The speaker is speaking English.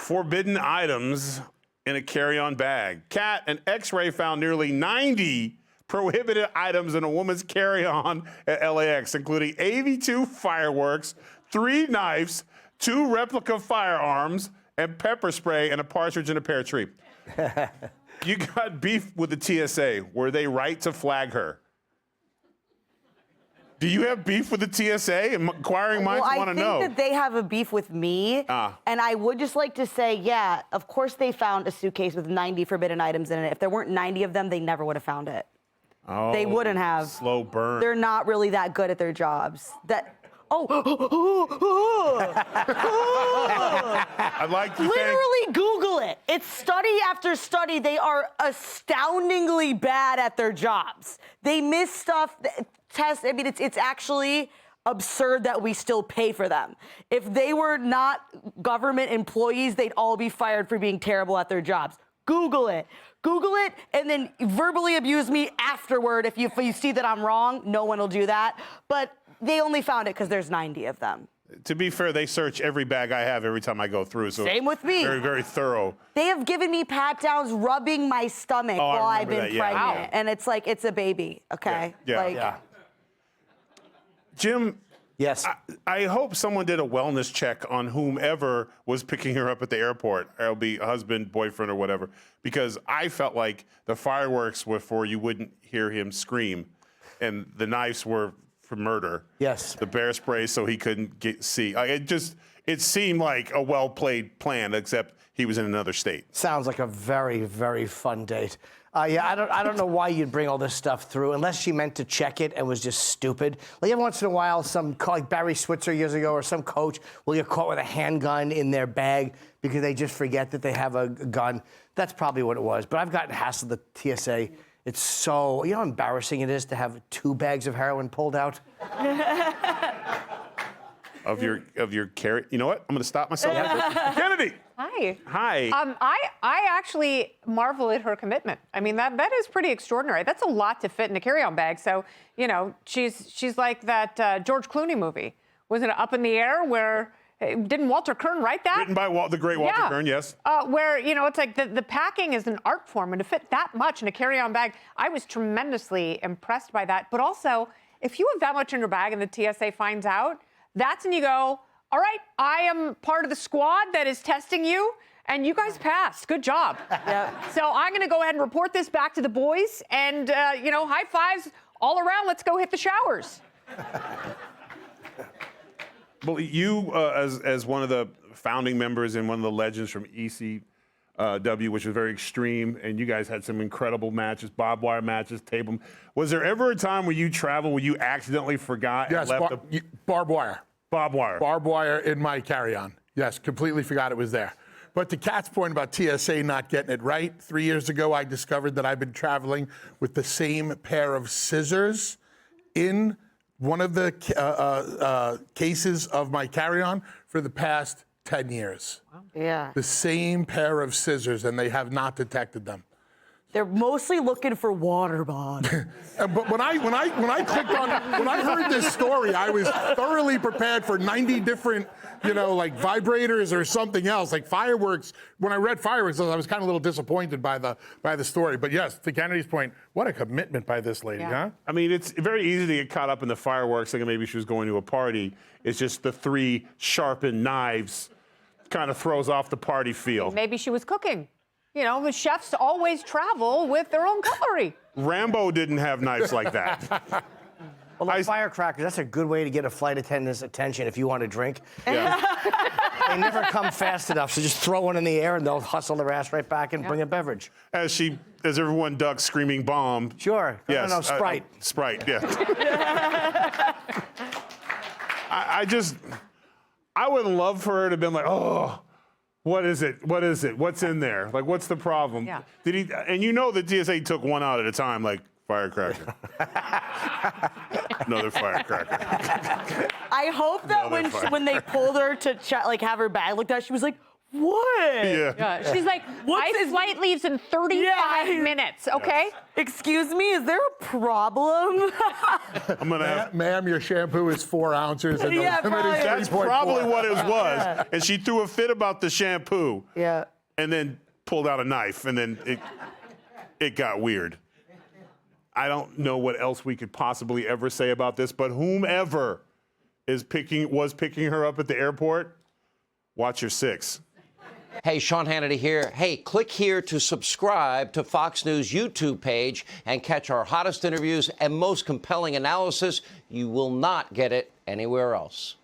Forbidden items in a carry-on bag. Kat, an X-ray found nearly 90 prohibited items in a woman's carry-on at LAX, including 82 fireworks, 3 knives, 2 replica firearms, and pepper spray, and a partridge in a pear tree. You got beef with the TSA. Were they right to flag her? Do you have beef with the TSA? Inquiring minds want to know. I think that they have a beef with me. And I would just like to say, yeah, of course they found a suitcase with 90 forbidden items in it. If there weren't 90 of them, they never would have found it. Oh, they wouldn't have. Slow burn. They're not really that good at their jobs. I'd like to literally Google it. It's study after study. They are astoundingly bad at their jobs. They miss stuff, tests. I mean, it's actually absurd that we still pay for them. If they were not government employees, they'd all be fired for being terrible at their jobs. Google it. Google it and then verbally abuse me afterward if you see that I'm wrong. No one will do that. But they only found it because there's 90 of them. To be fair, they search every bag I have every time I go through. So same with me. Very, very thorough. They have given me pat downs, rubbing my stomach while I've been pregnant. Wow. And it's like, it's a baby, okay? Yeah. Jim, yes. I hope someone did a wellness check on whomever was picking her up at the airport. It'll be a husband, boyfriend, or whatever. Because I felt like the fireworks were for you wouldn't hear him scream. And the knives were for murder. Yes. The bear spray so he couldn't see. It seemed like a well-played plan, except he was in another state. Sounds like a very, very fun date. I don't know why you'd bring all this stuff through unless she meant to check it and was just stupid. Like every once in a while, like Barry Switzer years ago or some coach will get caught with a handgun in their bag because they just forget that they have a gun. That's probably what it was. But I've gotten hassled at the TSA. It's so, you know how embarrassing it is to have 2 bags of heroin pulled out? Of your carry. You know what? I'm going to stop myself. Kennedy. Hi. Hi. I actually marvel at her commitment. I mean, that is pretty extraordinary. That's a lot to fit in a carry-on bag. So, you know, she's like that George Clooney movie. Was it Up in the Air where didn't Walter Kern write that? Written by the great Walter Kern, yes. Where, you know, it's like the packing is an art form, and to fit that much in a carry-on bag, I was tremendously impressed by that. But also, if you have that much in your bag and the TSA finds out, that's when you go, all right, I am part of the squad that is testing you, and you guys passed. Good job. So I'm going to go ahead and report this back to the boys, and, you know, high fives all around. Let's go hit the showers. Well, you, as one of the founding members and one of the legends from ECW, which was very extreme, and you guys had some incredible matches, barbed wire matches, table. Was there ever a time where you traveled where you accidentally forgot and left barbed wire. Barbed wire. Barbed wire in my carry-on. Yes, completely forgot it was there. But to Kat's point about TSA not getting it right, 3 years ago I discovered that I've been traveling with the same pair of scissors in one of the cases of my carry-on for the past 10 years. Wow. Yeah. The same pair of scissors, and they have not detected them. They're mostly looking for water bombs. But when I clicked on, when I heard this story, I was thoroughly prepared for 90 different, you know, like vibrators or something else, like fireworks. When I read fireworks, I was kind of a little disappointed by the story. But yes, to Kennedy's point, what a commitment by this lady, huh? I mean, it's very easy to get caught up in the fireworks, thinking maybe she was going to a party. It's just the 3 sharpened knives kind of throws off the party feel. Maybe she was cooking. You know, the chefs always travel with their own cutlery. Rambo didn't have knives like that. Well, like firecrackers, that's a good way to get a flight attendant's attention if you want a drink. Yeah. They never come fast enough, so just throw one in the air and they'll hustle their ass right back and bring a beverage. As everyone ducks screaming bomb. Sure. Yes. No, Sprite. Sprite, yeah. I would love for her to have been like, oh, what is it? What is it? What's in there? Like, what's the problem? Yeah. Did he? And you know the TSA took one out at a time, like firecracker. Another firecracker. I hope that when they pulled her to have her bag looked at, she was like, What? Yeah. She's like, my flight leaves in 35 minutes, okay? Excuse me, is there a problem? I'm gonna have. Ma'am, your shampoo is 4 ounces and the Yeah, limit probably. is That's 3.4. probably what it was. And she threw a fit about the shampoo. Yeah. And then pulled out a knife, and then it got weird. I don't know what else we could possibly ever say about this, but whomever was picking her up at the airport, watch your six. Hey, Sean Hannity here. Hey, click here to subscribe to Fox News YouTube page and catch our hottest interviews and most compelling analysis. You will not get it anywhere else.